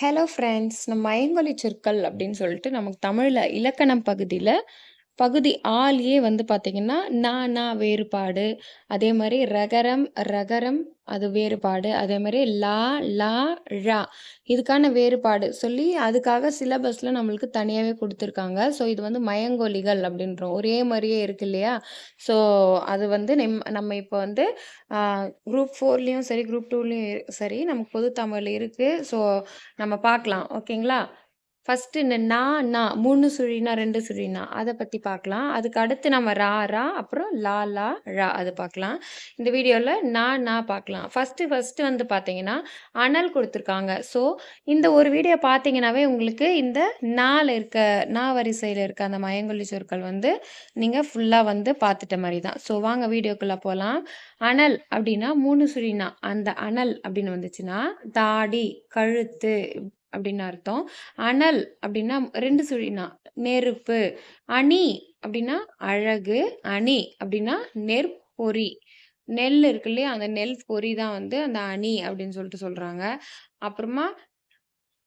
Hello friends. நம்ம ஐங்கொலி சொற்கள் அப்படின்னு சொல்லிட்டு நமக்கு தமிழ்ல இலக்கணம் பகுதியில பகுதி ஆலயே வந்து பார்த்தீங்கன்னா, வேறுபாடு, அதே மாரி ரகரம், ரகரம் அது வேறுபாடு, அதே மாரி லா, லா, ழ இதுக்கான வேறுபாடு சொல்லி அதுக்காக சிலபஸ்ல நம்மளுக்கு தனியாவே குடுத்துருக்காங்க. ஸோ இது வந்து மயங்கொலிகள் அப்படின்றோம். ஒரே மாரியே இருக்கு இல்லையா? ஸோ அது வந்து நம்ம இப்போ வந்து அ குரூப் 4லயும் சரி, குரூப் 2லயும் சரி நமக்கு பொது தமிழ் இருக்கு. ஸோ நம்ம பார்க்கலாம். ஓகேங்களா? ஃபர்ஸ்ட்டு இந்த 3 சுழினா, 2 சுழினா அத பத்தி பார்க்கலாம். அதுக்கு அடுத்து நம்ம ரா, அப்புறம் லா, ழ அது பார்க்கலாம். இந்த வீடியோல பார்க்கலாம். ஃபர்ஸ்ட்டு வந்து பார்த்தீங்கன்னா, அனல் குடுத்துருக்காங்க. ஸோ, இந்த ஒரு வீடியோ பார்த்தீங்கன்னாவே உங்களுக்கு இந்த வரிசையில இருக்க அந்த மயங்கொலி சொற்கள் வந்து நீங்க ஃபுல்லா வந்து பார்த்துட்ட மாரி தான். ஸோ, வாங்க வீடியோக்குள்ள போலாம். அனல் அப்டின்னா 3 சுழினா, அந்த அனல் அப்படின்னு வந்துச்சுன்னா, தாடி, கழுத்து அப்படின்னு அர்த்தம். அனல் அப்படின்னா 2 சுழினா, நெருப்பு. அணி அப்படின்னா அழகு. அணி அப்படின்னா நெற்பொறி. நெல் இருக்கு இல்லையா? அந்த நெல் பொறி தான் வந்து அந்த அணி அப்படின்னு சொல்லிட்டு சொல்றாங்க. அப்புறமா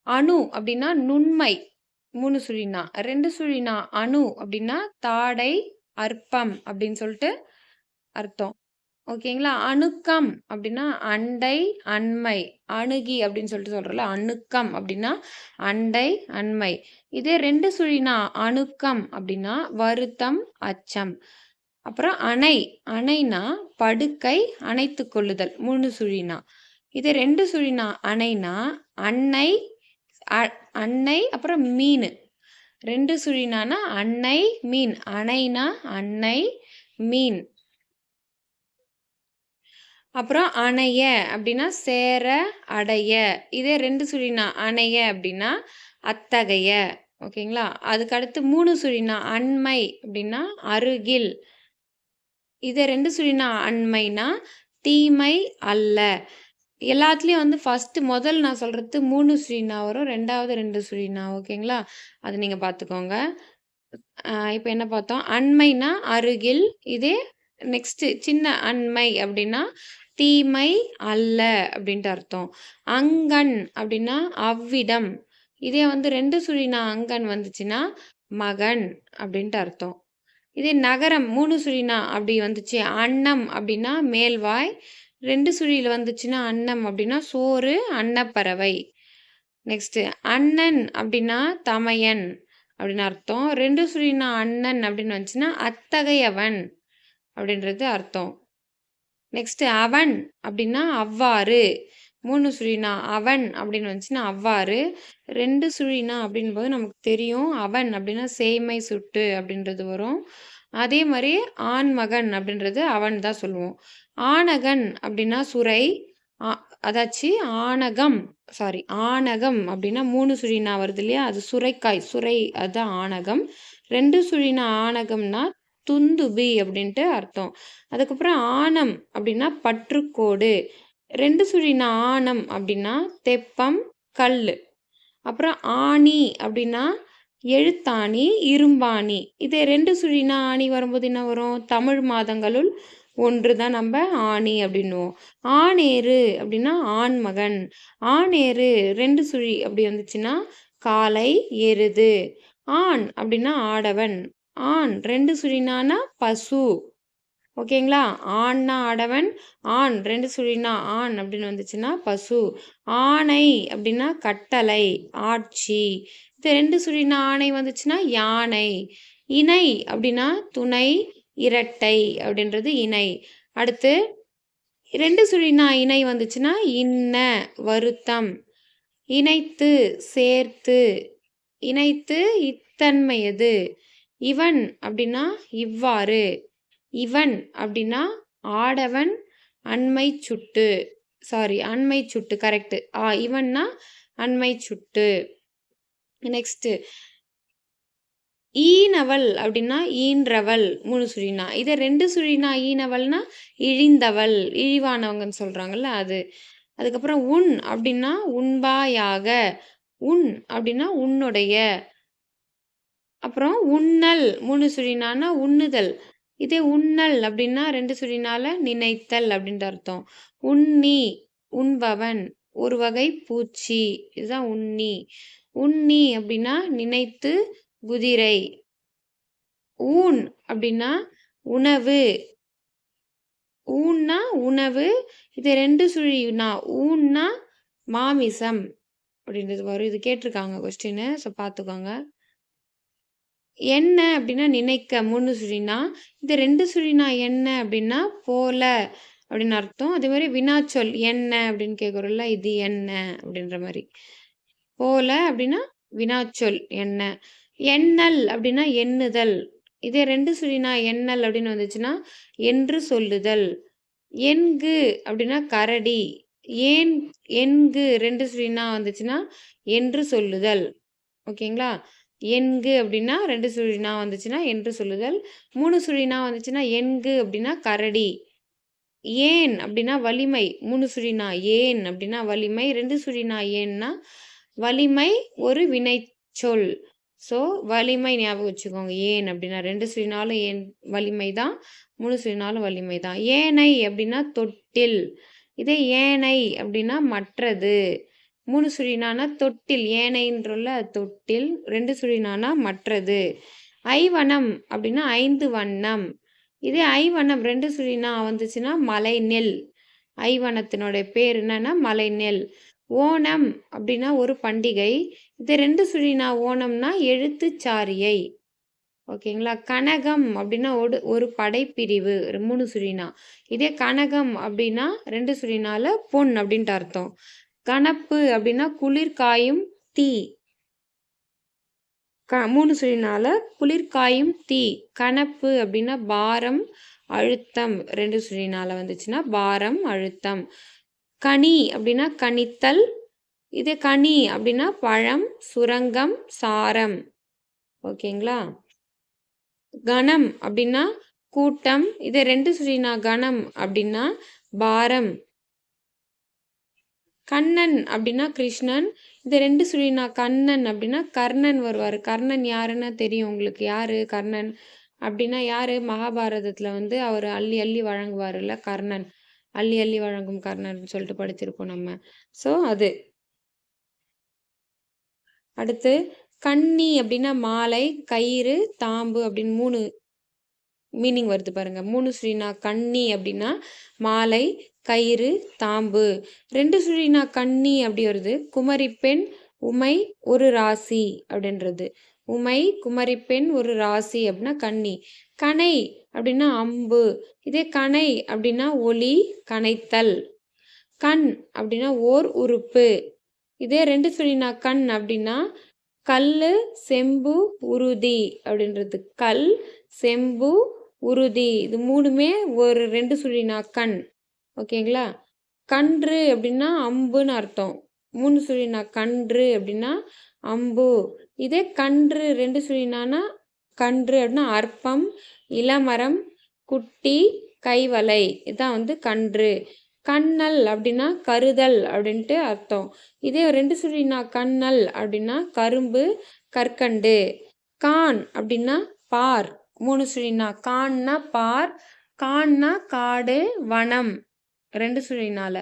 அணு அப்படின்னா நுண்மை. 3 சுழினா. 2 சுழினா அணு அப்படின்னா தாடை, அற்பம் அப்படின்னு சொல்லிட்டு அர்த்தம். ஓகேங்களா? அணுக்கம் அப்டின்னா அண்டை, அண்மை. அணுகி அப்டின்னு சொல்லிட்டு சொல்றோம்ல. அணுக்கம் அப்டின்னா அண்டை, அண்மை. இதே 2 சுழினா அணுக்கம் அப்டின்னா வருத்தம், அச்சம். அப்புறம் அணை. அணைனா படுக்கை, அணைத்துக் கொள்ளுதல். 3 சுழினா. இதே 2 சுழினா அணைனா அன்னை, அ அன்னை அப்புறம் மீனு. 2 சுழினானா அன்னை, மீன். அணைனா அன்னை, மீன். அப்புறம் அணைய அப்படின்னா சேர, அடைய. இதே 2 சுழினா அணைய அப்படின்னா அத்தகைய. ஓகேங்களா? அதுக்கு அடுத்து 3 சுழினா அண்மை அப்படின்னா அருகில். இதே 2 சுழினா அண்மைனா தீமை அல்ல. எல்லாத்துலயும் வந்து முதல் நான் சொல்றது 3 சுழினா வரும். 2வது 2 சுழினா. ஓகேங்களா? அத நீங்க பார்த்துக்கோங்க. இப்ப என்ன பார்த்தோம்? அண்மைனா அருகில். இதே நெக்ஸ்ட்டு சின்ன அண்மை அப்படின்னா, தீமை அல்ல அப்படின்ட்டு அர்த்தம். அங்கண் அப்படின்னா அவ்விடம். இதே வந்து 2 சுழினா அங்கண் வந்துச்சுன்னா, மகன் அப்படின்ட்டு அர்த்தம். இதே நகரம் 3 சுழினா அப்படி வந்துச்சு, அன்னம் அப்படின்னா மேல்வாய். 2 சுழியில வந்துச்சுன்னா அன்னம் அப்படின்னா சோறு, அன்னப்பறவை. நெக்ஸ்ட்டு அண்ணன் அப்படின்னா தமையன் அப்படின்னு அர்த்தம். 2 சுழினா அண்ணன் அப்படின்னு வந்துச்சுன்னா அத்தகையவன் அப்படின்றது அர்த்தம். நெக்ஸ்ட்டு அவன் அப்படின்னா அவ்வாறு. 3 சுழினா அவன் அப்படின்னு வந்துச்சுன்னா அவ்வாறு. 2 சுழினா அப்படின்போது நமக்கு தெரியும். அவன் அப்படின்னா சேய்மை சுட்டு அப்படின்றது வரும். அதே மாரி ஆண்மகன் அப்படின்றது அவன் தான் சொல்லுவோம். ஆணகன் அப்படின்னா சுரை. ஆ அதாச்சு ஆணகம் ஆணகம் அப்படின்னா 3 சுழினா வருது இல்லையா? அது சுரைக்காய். சுரை அதான் ஆணகம். 2 சுழினா ஆணகம்னா துந்துபி அப்படின்ட்டு அர்த்தம். அதுக்கப்புறம் ஆணம் அப்படின்னா பற்றுக்கோடு. 2 சுழினா ஆணம் அப்படின்னா தெப்பம், கல்லு. அப்புறம் ஆணி அப்படின்னா எழுத்தாணி, இரும்பாணி. இதே 2 சுழினா ஆணி வரும்போது என்ன வரும்? தமிழ் மாதங்களுள் ஒன்று தான் நம்ப ஆணி அப்படின்னுவோம். ஆணேறு அப்படின்னா ஆண்மகன். ஆணேறு 2 சுழி அப்படி வந்துச்சுன்னா காளை, எருது. ஆண் அப்படின்னா ஆடவன். ஆண் 2 சுழினானா பசு. ஓகேங்களா? ஆண்னா ஆடவன், ஆண் 2 சுழினா ஆண் அப்படின்னு வந்துச்சுன்னா பசு. ஆணை அப்படின்னா கட்டளை, ஆட்சி. இது 2 சுழினா ஆணை வந்துச்சுன்னா யானை. இணை அப்படின்னா துணை, இரட்டை அப்படின்றது இணை. அடுத்து 2 சுழினா இணை வந்துச்சுன்னா இன்ன, வருத்தம். இணைத்து, சேர்த்து. இணைத்து இத்தன்மையது. இவன் அப்படின்னா இவ்வாறு. இவன் அப்படின்னா ஆடவன் அண்மை சுட்டு. அண்மை சுட்டு கரெக்ட். இவன்னா அண்மை சுட்டு. நெக்ஸ்ட் ஈனவள் அப்படின்னா ஈன்றவள் 3 சுழினா. இதே 2 சுழினா ஈனவள்னா இழிந்தவள், இழிவானவங்கன்னு சொல்றாங்கல்ல அது. அதுக்கப்புறம் உன் அப்படின்னா உண்பாயாக. உன் அப்படின்னா உன்னுடைய. அப்புறம் உண்ணல் 3 சுழினானா உண்ணுதல். இதே உண்ணல் அப்படின்னா 2 சுழினால நினைத்தல் அப்படின்ற அர்த்தம். உண்ணி, உண்பவன். ஒரு வகை பூச்சி. இதுதான் உண்ணி. உண்ணி அப்படின்னா நினைத்து குதிரை. ஊன் அப்படின்னா உணவு. ஊன்னா உணவு. இது 2 சுழினா ஊன்னா மாமிசம் அப்படின்றது வரும். இது கேட்டிருக்காங்க கொஸ்டின். ஸோ பார்த்துக்கோங்க. என்ன அப்படின்னா நினைக்க 3 சுழினா. இது 2 சுழினா என்ன அப்படின்னா போல அப்படின்னு அர்த்தம். அதே மாதிரி வினாச்சொல் என்ன அப்படின்னு கேட்குறோம்ல, இது என்ன அப்படின்ற மாதிரி. போல அப்படின்னா வினாச்சொல் என்ன. எண்ணல் அப்படின்னா எண்ணுதல். இதே 2 சுழினா எண்ணல் அப்படின்னு வந்துச்சுன்னா என்று சொல்லுதல். என்கு அப்படின்னா கரடி. ஏன் என்கு 2 சுழினா வந்துச்சுன்னா என்று சொல்லுதல். ஓகேங்களா? என்கு அப்படின்னா 2 சுழினா வந்துச்சுன்னா என்று சொல்லுதல். 3 சுழினா வந்துச்சுன்னா என்கு அப்படின்னா கரடி. ஏன் அப்படின்னா வலிமை. 3 சுழினா ஏன் அப்படின்னா வலிமை. 2 சுழினா ஏன்னா வலிமை ஒரு வினைச்சொல். ஸோ வலிமை ஞாபகம் வச்சுக்கோங்க. ஏன் அப்படின்னா 2 சுழினாலும் ஏன் வலிமை தான். 3 சுழினாலும் வலிமை தான். ஏனை அப்படின்னா தொட்டில். இதே ஏனை அப்படின்னா மற்றது. 3 சுழினானா தொட்டில். ஏனைன்றோம்ல தொட்டில். 2 சுழினானா மற்றது. ஐவனம் அப்படின்னா 5 வண்ணம். இதே ஐவனம் 2 சுழினா வந்துச்சுன்னா மலைநெல். ஐவனத்தினுடைய பேர் என்னன்னா மலைநெல். ஓணம் அப்படின்னா ஒரு பண்டிகை. இது 2 சுழினா ஓணம்னா எழுத்துச்சாரியை. ஓகேங்களா? கனகம் அப்படின்னா ஒரு படைப்பிரிவு. 3 சுழினா. இதே கனகம் அப்படின்னா 2 சுழினால பொன் அப்படின்ட்டு அர்த்தம். கணப்பு அப்படின்னா குளிர் காயும் தீ. 3 சுழினால குளிர் காயும் தீ. கணப்பு அப்படின்னா பாரம் அழுத்தம். 2 சுழினால வந்துச்சுன்னா பாரம் அழுத்தம். கனி அப்படின்னா கனித்தல். இது கனி அப்படின்னா பழம், சுரங்கம், சாரம். ஓகேங்களா? கணம் அப்படின்னா கூட்டம். இது 2 சுழினா கணம் அப்படின்னா பாரம். கண்ணன் அப்படின்னா கிருஷ்ணன். இது 2 சுழினா கண்ணன் அப்படின்னா கர்ணன் வருவார். கர்ணன் யாருன்னு தெரியும் உங்களுக்கு? யாரு கர்ணன் அப்படின்னா யாரு? மகாபாரதத்துல வந்து அவர் அள்ளி அள்ளி வழங்குவாருல்ல கர்ணன். அள்ளி அள்ளி வழங்கும் கர்ணன் சொல்லிட்டு படிச்சிருப்போம் நம்ம. ஸோ அது. அடுத்து கன்னி அப்படின்னா மாலை, கயிறு, தாம்பு அப்படின்னு 3 மீனிங் வருது பாருங்க. 3 சுழினா கன்னி அப்படின்னா மாலை, கயிறு, தாம்பு. 2 சுழினா கன்னி அப்படி வருது. குமரிப்பெண், உமை, ஒரு ராசி அப்படின்றது. உமை, குமரிப்பெண், ஒரு ராசி அப்படின்னா கன்னி. கணை அப்படின்னா அம்பு. இதே கணை அப்படின்னா ஒளி, கனைத்தல். கண் அப்படின்னா ஓர் உறுப்பு. இதே 2 சுழினா கண் அப்படின்னா கல்லு, செம்பு, உறுதி அப்படின்றது. கல், செம்பு, உறுதி. இது 3மே ஒரு 2 சுழினா கண். ஓகேங்களா? கன்று அப்படின்னா அம்புன்னு அர்த்தம். 3 சுழினா கன்று அப்படின்னா அம்பு. இதே கன்று 2 சுழினானா கன்று அப்படின்னா அற்பம், இளமரம், குட்டி, கைவளை. இதான் வந்து கன்று. கண்ணல் அப்படின்னா கருதல் அப்படின்ட்டு அர்த்தம். இதே 2 சுழினா கண்ணல் அப்படின்னா கரும்பு, கற்கண்டு. கான் அப்படின்னா பார். 3 சுழினா கான்னா பார். கான்னா காடு, வனம். 2 சுழினால.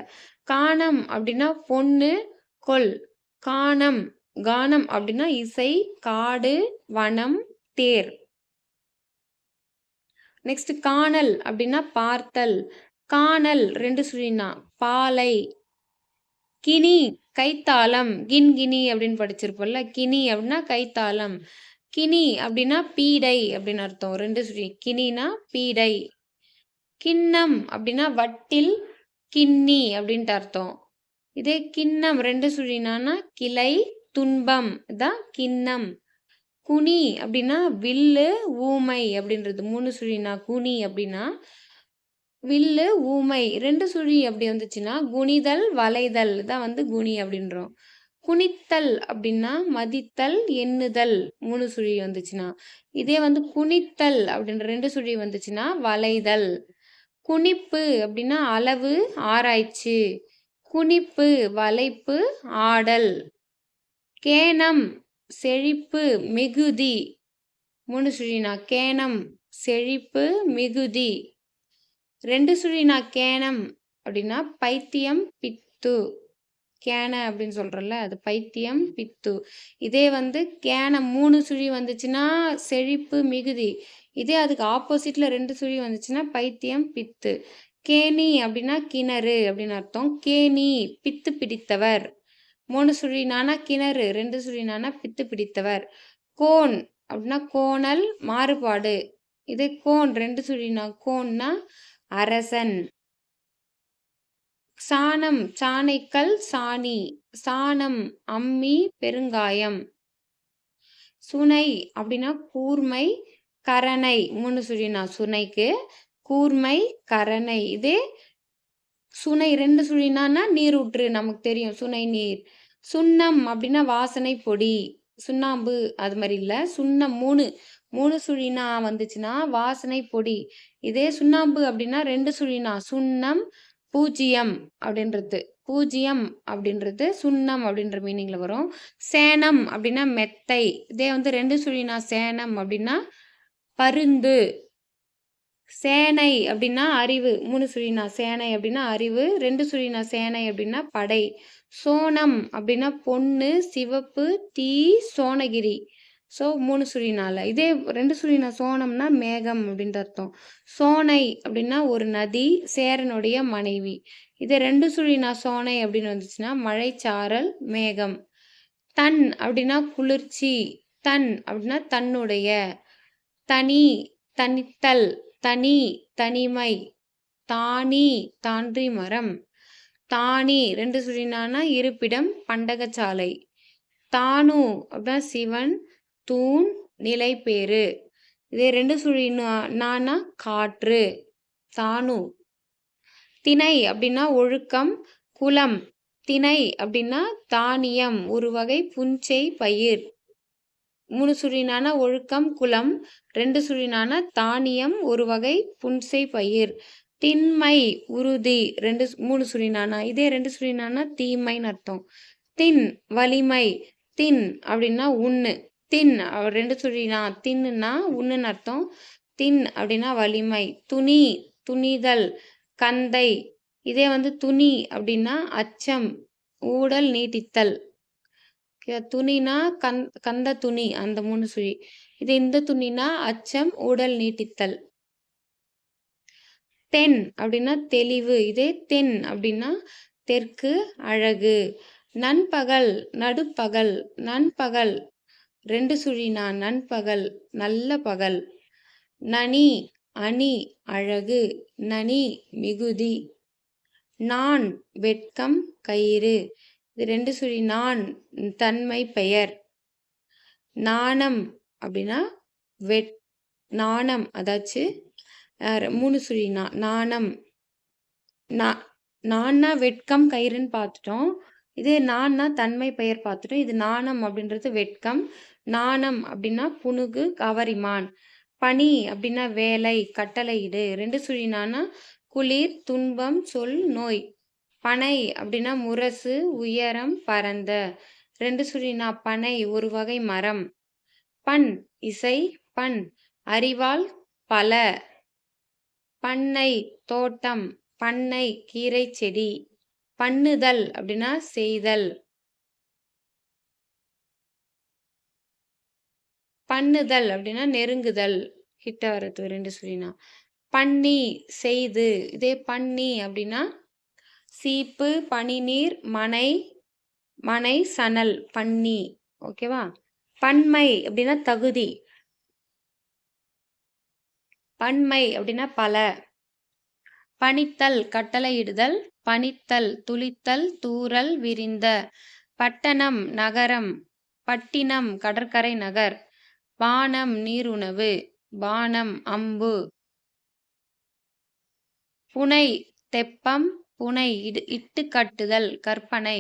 கானம் அப்படின்னா பொண்ணு, கொல். கானம். கானம் அப்படின்னா இசை, காடு, வனம், தேர். நெக்ஸ்ட் காணல் அப்படின்னா பார்த்தல். காணல் 2 சுழினா பாலை. கினி கைத்தாளம். கின்கினி அப்படின்னு படிச்சிருப்போம்ல. கினி அப்படின்னா கைத்தாளம். கினி அப்படின்னா பீடை அப்படின்னு அர்த்தம். 2 சுழி. கினினா பீடை. கிண்ணம் அப்படின்னா வட்டில், கிண்ணி அப்படின்ட்டு அர்த்தம். இதே கிண்ணம் 2 சுழினானா கிளை, துன்பம். இதான் கிண்ணம். குனி அப்படின்னா வில்லு, ஊமை அப்படின்றது. 3 சுழினா குனி அப்படின்னா வில்லு, ஊமை. 2 சுழி அப்படி வந்துச்சுன்னா குனிதல், வளைதல் தான் வந்து குனி அப்படின்றோம். குனித்தல் அப்படின்னா மதித்தல், எண்ணுதல். 3 சுழி வந்துச்சுன்னா. இதே வந்து குனித்தல் அப்படின்ற 2 சுழி வந்துச்சுன்னா வளைதல். குனிப்பு அப்படின்னா அளவு, ஆராய்ச்சி. குனிப்பு, வளைப்பு, ஆடல். கேனம் செழிப்பு, மிகுதி. 3 சுழினா கேனம் செழிப்பு, மிகுதி. 2 சுழினா கேனம் அப்படின்னா பைத்தியம், பித்து. கேன அப்படின்னு சொல்றோம்ல, அது பைத்தியம், பித்து. இதே வந்து கேன 3 சுழி வந்துச்சுன்னா, செழிப்பு, மிகுதி. இதே அதுக்கு ஆப்போசிட்ல 2 சுழி வந்துச்சுன்னா, பைத்தியம், பித்து. கேணி அப்படின்னா கிணறு அப்படின்னு அர்த்தம். கேணி, பித்து பிடித்தவர். 3 சுழினானா கிணறு, 2 சுழினானா பித்து பிடித்தவர். கோன் அப்படின்னா கோணல், மாறுபாடு. இதே கோன் 2 சுழினா கோன்னா அரசன். சாணம், சாணைக்கல், சாணி. சாணம், அம்மி, பெருங்காயம். சுனை அப்படின்னா கூர்மை, கரணை. 3 சுழினா சுனைக்கு. கூர்மை, கரணை. இதே சுனை 2 சுழினான்னா நீரூற்று நமக்கு தெரியும். சுனை நீர். சுண்ணம் அப்படின்னா வாசனை பொடி. சுண்ணாம்பு அது மாதிரி இல்ல. சுண்ணம் 3 சுழினா வந்துச்சுன்னா வாசனை பொடி. இதே சுண்ணாம்பு அப்படின்னா 2 சுழினா சுண்ணம், பூஜ்ஜியம் அப்படின்றது. பூஜ்ஜியம் அப்படின்றது சுண்ணம் அப்படின்ற மீனிங்ல வரும். சேனம் அப்படின்னா மெத்தை. இதே வந்து 2 சுழினா சேனம் அப்படின்னா பருந்து. சேனை அப்படின்னா அறிவு. 3 சுழினா சேனை அப்படின்னா அறிவு. 2 சுழினா சேனை அப்படின்னா படை. சோனம் அப்படின்னா பொன்னு, சிவப்பு, தீ, சோனகிரி. ஸோ 3 சுழினால. இதே 2 சுழினா சோனம்னா மேகம் அப்படின்ற அர்த்தம். சோனை அப்படின்னா ஒரு நதி, சேரனுடைய மனைவி. இதே 2 சுழினா சோனை அப்படின்னு வந்துச்சுன்னா மழைச்சாரல், மேகம். தன் அப்படின்னா குளிர்ச்சி. தன் அப்படின்னா தன்னுடைய. தனி, தனித்தல். தனி, தனிமை. தானி, தான்றி மரம். தானி 2 சுழினானா இருப்பிடம், பண்டகசாலை. தானு அப்படின்னா சிவன், தூண், நிலைபேறு. இதே 2 சுழினானா காற்று. தானு. திணை அப்படின்னா ஒழுக்கம், குலம். திணை அப்படின்னா தானியம், ஒரு வகை புன்செய் பயிர். 3 சுழினானா ஒழுக்கம், குலம். 2 சுழினானா தானியம், ஒரு வகை புன்செய் பயிர். திண்மை, உறுதி. 3 சுழினானா. இதே 2 சுழினானா தீமைன்னு அர்த்தம். திண், வலிமை. திண் அப்படின்னா உண்ணு. திண் 2 சுழினா தின்னுனா உண்ணுன்னு அர்த்தம். திண் அப்படின்னா வலிமை. துணி, துணிதல். கந்தை. இதே வந்து துணி அப்படின்னா அச்சம், ஊடல், நீட்டித்தல். துணினா கந்த துணி அந்த 3 சுழி. இது இந்த துணினா அச்சம், ஊடல், நீட்டித்தல். தென் அப்படின்னா தெளிவு. இதே தென் அப்படின்னா தெற்கு, அழகு. நண்பகல், நடுப்பகல். நண்பகல் 2 சுழினா நண்பகல், நல்ல பகல். நனி, அணி, அழகு. நனி, மிகுதி. நான், வெட்கம், கயிறு. இது 2 சுழி நான், தன்மை பெயர். நாணம் அப்படின்னா நாணம் அதாச்சு 3 சுழி நாணம். நான்னா வெட்கம், கயிறுன்னு பார்த்துட்டோம். இது நான்னா தன்மை பெயர் பார்த்துட்டோம். இது நாணம் அப்படின்றது வெட்கம். நாணம் அப்படின்னா புனுகு, கவரிமான். பணி அப்படின்னா வேலை, கட்டளையிடு. 2 சுழினானா குளிர், துன்பம், சொல், நோய். பனை அப்படின்னா முரசு, உயரம், பரந்த. 2 சுழினா பனை, ஒரு வகை மரம். பண், இசை, பண், அறிவால், பல. பண்ணை, தோட்டம். பண்ணை, கீரை செடி. பண்ணுதல் அப்படின்னா செய்தல். பண்ணுதல் அப்படின்னா நெருங்குதல், கிட்ட வர்றது 2 சுழினா. பண்ணி, செய்து. இதே பண்ணி அப்படின்னா சீப்பு, பனிநீர், மனை, மனை, சணல். பண்ணி. ஓகேவா? பன்மை அப்படின்னா தகுதி. பன்மை அப்படின்னா பல. பணித்தல், கட்டளையிடுதல். பணித்தல், துளித்தல், தூறல், விரிந்த. பட்டணம், நகரம். பட்டினம், கடற்கரை நகர். பானம், நீருணவு. பானம், அம்பு. புனை, தெப்பம். புனை, இட்டு கட்டுதல், கற்பனை.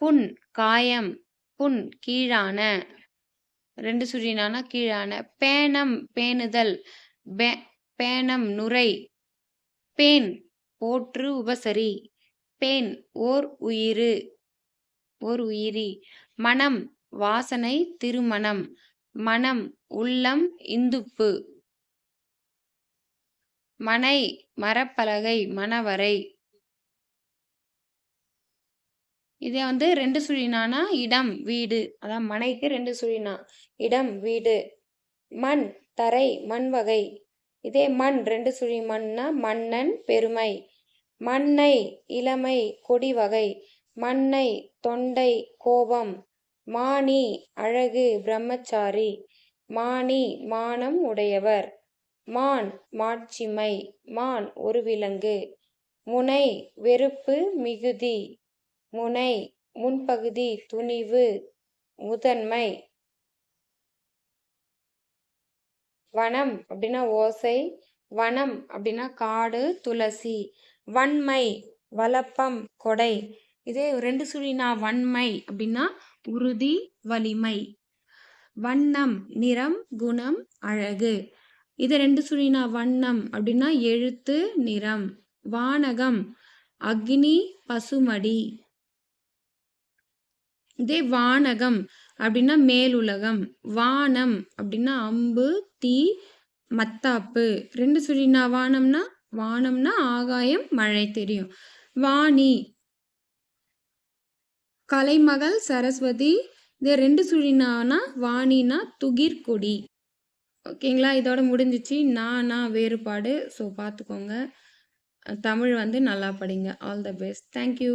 புண், காயம். புண், கீழான. 2 சுழினானா கீழான. பேணம், பேணுதல். பேணம், நுரை. பேன், போற்று, உபசரி. பேன், ஓர் உயிரி. மனம், வாசனை, திருமணம். மனம், உள்ளம், இந்துப்பு. மனை, மரப்பலகை, மணவரை. இதே வந்து 2 சுழினானா இடம், வீடு. அதான் மனைக்கு 2 சுழினா. இடம், வீடு. மண், தரை, மண் வகை. இதே மண் 2 சுழி மண்னா மன்னன், பெருமை. மன்னை, இளமை, கொடி வகை. மன்னை, தொண்டை, கோபம். மானி, அழகு, பிரம்மச்சாரி. மானி, மானம் உடையவர். மான், மாட்சிமை. மான், ஒரு விலங்கு. முனை, வெறுப்பு, மிகுதி. முனை, முன்பகுதி, துணிவு, முதன்மை. வனம் அப்படின்னா ஓசை. வனம் அப்படின்னா காடு, துளசி. வன்மை, வளப்பம், கொடை. இதே 2 சுழினா வன்மை அப்படின்னா உறுதி, வலிமை. வண்ணம், நிறம், குணம், அழகு. இது 2 சுழினா வண்ணம் அப்படின்னா எழுத்து, நிறம். வானகம், அக்னி, பசுமடி. இதே வானகம் அப்படின்னா மேலுலகம். வானம் அப்படின்னா அம்பு, தீ, மத்தாப்பு. 2 சுழினா வானம்னா வானம்னா ஆகாயம், மழை தெரியும். வாணி, கலைமகள், சரஸ்வதி. இதே 2 சுழினானா வாணினா துகிர் கொடி. ஓகேங்களா? இதோட முடிஞ்சிச்சு. நானா வேறுபாடு. ஸோ பார்த்துக்கோங்க. தமிழ் வந்து நல்லா படிங்க. All the best. Thank you.